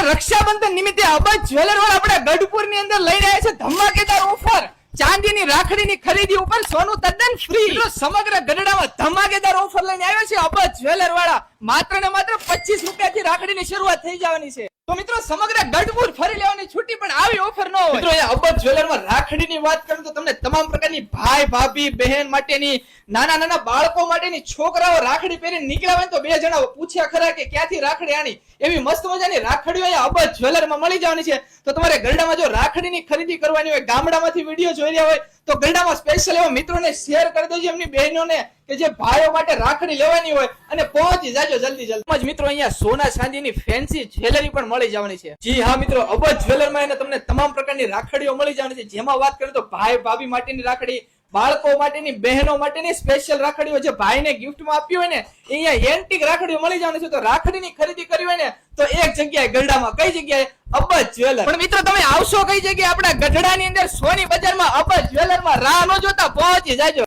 રક્ષાબંધન નિમિત્તે અબજ જ્વેલર વાળા આપણા ગઢપુર ની અંદર લઈ રહ્યા છે ધમાકેદાર ઓફર. ચાંદીની રાખડીની ખરીદી ઉપર સોનું તદ્દન ફ્રી. સમગ્ર ગઢડામાં ધમાકેદાર ઓફર લઈને આવ્યો છે અબજ જ્વેલર વાળા. માત્ર ને માત્ર 25 રૂપિયાથી રાખડીની શરૂઆત થઈ જવાની છે. તો મિત્રો સમગ્ર ગઢપુર ફરી લેવાની છૂટી, પણ આવી ઓફર ન હોય. મિત્રો અહીંયા અબજ જ્વેલરમાં રાખડીની વાત કરું તો તમને તમામ પ્રકારની ભાઈ ભાભી બહેન માટેની, નાના નાના બાળકો માટેની, છોકરાઓ રાખડી પહેરીને નીકળ્યા હોય તો બે જણા પૂછ્યા ખરા કે ક્યાંથી રાખડી આણી, એવી મસ્ત મજાની રાખડીઓ અહીંયા અબજ જ્વેલરમાં મળી જવાની છે. તો તમારે ગરડામાં જો રાખડીની ખરીદી કરવાની હોય, ગામડામાંથી વિડીયો જોઈ રહ્યા હોય તો ગરડામાં સ્પેશિયલ એવા મિત્રોને શેર કરી દેજો, એમની બહેનોને કે જે ભાઈઓ માટે રાખડી લેવાની હોય, અને પહોંચી જાજો જલ્દી જલ્દી. મિત્રો અહીંયા સોના ચાંદીની ફેન્સી જ્વેલરી પણ મળી જવાની છે. જી હા મિત્રો, અબજ જ્વેલરમાં એને તમને તમામ પ્રકારની રાખડીઓ મળી જવાની છે. જેમાં વાત કરીએ તો ભાઈ ભાભી માટેની રાખડી, બાળકો માટેની, બહેનો માટેની સ્પેશિયલ રાખડીઓ, જે ભાઈને ગિફ્ટમાં આપી હોય ને અહીંયા એન્ટિક રાખડીઓ મળી જવાની છે. તો રાખડીની ખરીદી કરવી હોય ને તો એક જગ્યાએ ગઢડામાં, કઈ જગ્યાએ? અબજ જ્વેલર. પણ મિત્રો તમે આવશો કઈ જગ્યાએ? આપણા ગઢડાની અંદર સોની બજારમાં અબજ જ્વેલરમાં. રાહ ન જોતા પહોંચી જાજો.